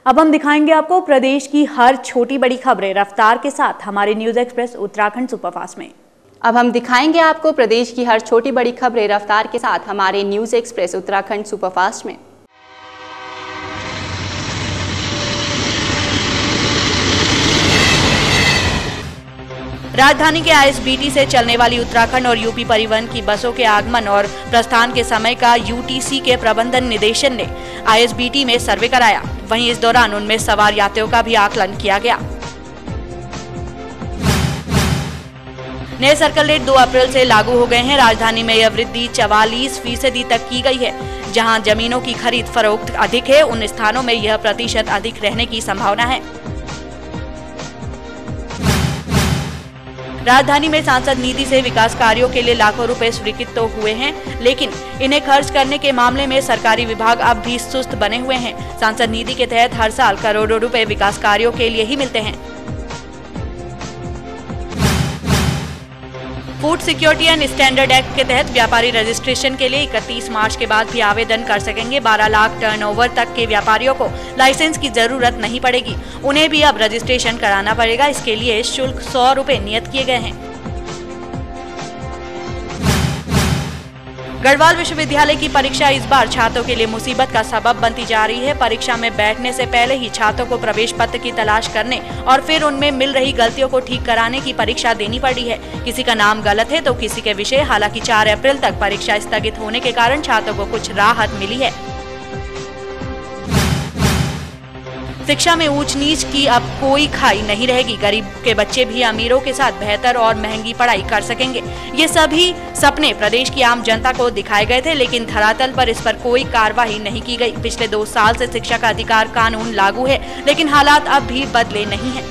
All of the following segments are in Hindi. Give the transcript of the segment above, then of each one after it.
अब हम दिखाएंगे आपको प्रदेश की हर छोटी बड़ी खबरें रफ्तार के साथ हमारे न्यूज एक्सप्रेस उत्तराखंड सुपरफास्ट में। अब हम दिखाएंगे आपको प्रदेश की हर छोटी बड़ी खबरें रफ्तार के साथ हमारे न्यूज एक्सप्रेस उत्तराखंड सुपरफास्ट में। राजधानी के आईएसबीटी से चलने वाली उत्तराखंड और यूपी परिवहन की बसों के आगमन और प्रस्थान के समय का यूटीसी के प्रबंधन निदेशन ने आईएसबीटी में सर्वे कराया। वहीं इस दौरान उनमें सवार यात्रियों का भी आकलन किया गया। नए सर्कल रेट 2 अप्रैल से लागू हो गए हैं। राजधानी में यह वृद्धि 44% तक की गई है। जहां जमीनों की खरीद फरोख्त अधिक है, उन स्थानों में यह प्रतिशत अधिक रहने की संभावना है। राजधानी में सांसद निधि से विकास कार्यों के लिए लाखों रुपए स्वीकृत तो हुए हैं, लेकिन इन्हें खर्च करने के मामले में सरकारी विभाग अब भी सुस्त बने हुए हैं। सांसद निधि के तहत हर साल करोड़ों रुपए विकास कार्यों के लिए ही मिलते हैं। Food security and standard act के तहत व्यापारी रजिस्ट्रेशन के लिए 31 मार्च के बाद भी आवेदन कर सकेंगे। 12 लाख टर्नओवर तक के व्यापारियों को लाइसेंस की जरूरत नहीं पड़ेगी। उन्हें भी अब रजिस्ट्रेशन कराना पड़ेगा। इसके लिए शुल्क 100 रुपए नियत किए गए हैं। गढ़वाल विश्वविद्यालय की परीक्षा इस बार छात्रों के लिए मुसीबत का सबब बनती जा रही है। परीक्षा में बैठने से पहले ही छात्रों को प्रवेश पत्र की तलाश करने और फिर उनमें मिल रही गलतियों को ठीक कराने की परीक्षा देनी पड़ी है। किसी का नाम गलत है तो किसी के विषय। हालांकि 4 अप्रैल तक परीक्षा स्थगित होने के कारण छात्रों को कुछ राहत मिली है। शिक्षा में ऊंच नीच की अब कोई खाई नहीं रहेगी। गरीब के बच्चे भी अमीरों के साथ बेहतर और महंगी पढ़ाई कर सकेंगे। ये सभी सपने प्रदेश की आम जनता को दिखाए गए थे, लेकिन धरातल पर इस पर कोई कार्रवाई नहीं की गई। पिछले 2 साल से शिक्षा का अधिकार कानून लागू है, लेकिन हालात अब भी बदले नहीं हैं।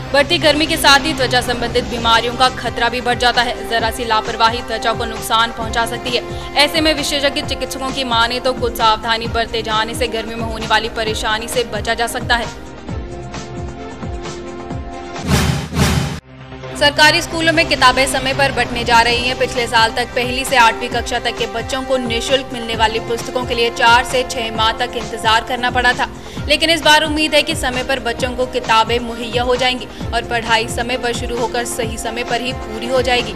बढ़ती गर्मी के साथ ही त्वचा संबंधित बीमारियों का खतरा भी बढ़ जाता है। जरा सी लापरवाही त्वचा को नुकसान पहुंचा सकती है। ऐसे में विशेषज्ञ चिकित्सकों की माने तो कुछ सावधानी बरते जाने से गर्मियों में होने वाली परेशानी से बचा जा सकता है। सरकारी स्कूलों में किताबें समय पर बंटने जा रही हैं। पिछले साल तक 1ली से 8वीं कक्षा तक के बच्चों को निःशुल्क मिलने वाली पुस्तकों के लिए 4 से 6 माह तक इंतजार करना पड़ा था, लेकिन इस बार उम्मीद है कि समय पर बच्चों को किताबें मुहैया हो जाएंगी और पढ़ाई समय पर शुरू होकर सही समय पर ही पूरी हो जाएगी।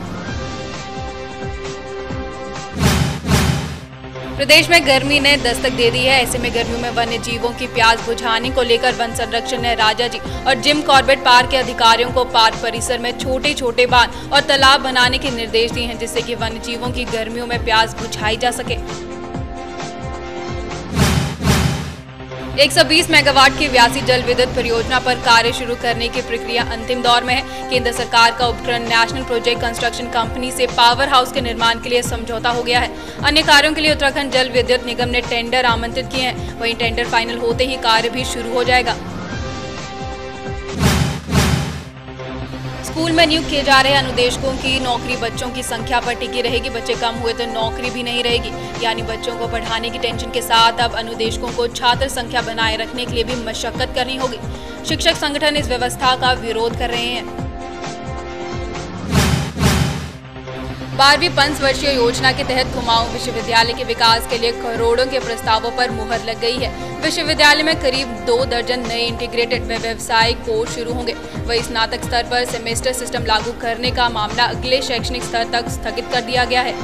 प्रदेश में गर्मी ने दस्तक दे दी है। ऐसे में गर्मियों में वन्य जीवों की प्यास बुझाने को लेकर वन संरक्षण ने राजाजी और जिम कॉर्बेट पार्क के अधिकारियों को पार्क परिसर में छोटे छोटे बांध और तालाब बनाने के निर्देश दिए हैं, जिससे कि वन्य जीवों की गर्मियों में प्यास बुझाई जा सके। 120 मेगावाट की व्यासी जल विद्युत परियोजना पर कार्य शुरू करने की प्रक्रिया अंतिम दौर में है। केंद्र सरकार का उपक्रम नेशनल प्रोजेक्ट कंस्ट्रक्शन कंपनी से पावर हाउस के निर्माण के लिए समझौता हो गया है। अन्य कार्यों के लिए उत्तराखंड जल विद्युत निगम ने टेंडर आमंत्रित किए हैं। वहीं टेंडर फाइनल होते ही कार्य भी शुरू हो जाएगा। स्कूल में नियुक्त किए जा रहे अनुदेशकों की नौकरी बच्चों की संख्या पर टिकी रहेगी। बच्चे कम हुए तो नौकरी भी नहीं रहेगी, यानी बच्चों को पढ़ाने की टेंशन के साथ अब अनुदेशकों को छात्र संख्या बनाए रखने के लिए भी मशक्कत करनी होगी। शिक्षक संगठन इस व्यवस्था का विरोध कर रहे हैं। 12वीं पंचवर्षीय योजना के तहत कुमाऊं विश्वविद्यालय के विकास के लिए करोड़ों के प्रस्तावों पर मुहर लग गई है। विश्वविद्यालय में करीब 2 दर्जन नए इंटीग्रेटेड व व्यावसायिक कोर्स शुरू होंगे। वहीं स्नातक स्तर पर सेमेस्टर सिस्टम लागू करने का मामला अगले शैक्षणिक स्तर तक स्थगित कर दिया गया है।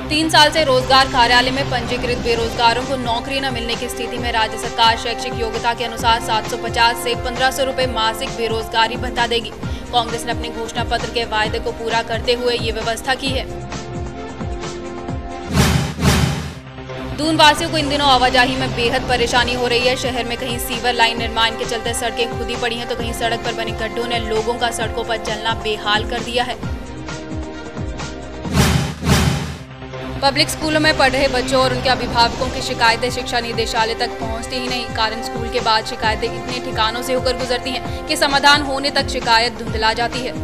3 साल से रोजगार कार्यालय में पंजीकृत बेरोजगारों को नौकरी न मिलने की स्थिति में राज्य सरकार शैक्षिक योग्यता के अनुसार 750 से 1500 रुपए मासिक बेरोजगारी भत्ता देगी। कांग्रेस ने अपने घोषणा पत्र के वायदे को पूरा करते हुए ये व्यवस्था की है। दून वासियों को इन दिनों आवाजाही में बेहद परेशानी हो रही है। शहर में कहीं सीवर लाइन निर्माण के चलते सड़कें खुदी पड़ी हैं, तो कहीं सड़क पर बने गड्ढों ने लोगों का सड़कों पर चलना बेहाल कर दिया है। पब्लिक स्कूलों में पढ़ रहे बच्चों और उनके अभिभावकों की शिकायतें शिक्षा निदेशालय तक पहुंचती ही नहीं। कारण स्कूल के बाद शिकायतें इतने ठिकानों से होकर गुजरती हैं कि समाधान होने तक शिकायत धुंधला जाती है।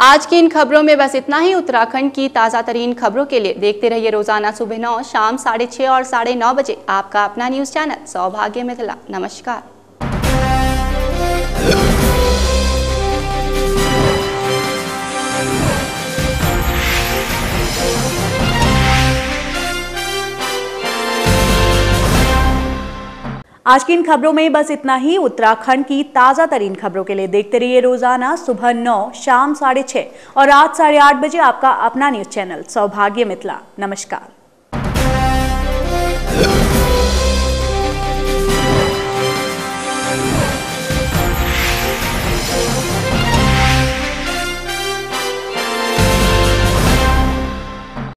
आज की इन खबरों में बस इतना ही। उत्तराखंड की ताज़ा तरीन खबरों के लिए देखते रहिए रोजाना सुबह 9, शाम 6:30 और 9:30 बजे आपका अपना न्यूज चैनल सौभाग्य मिथिला। नमस्कार। आज की इन खबरों में बस इतना ही। उत्तराखंड की ताजा तरीन खबरों के लिए देखते रहिए रोजाना सुबह 9, शाम 6:30 और रात 8:30 बजे आपका अपना न्यूज चैनल सौभाग्य मिथिला। नमस्कार।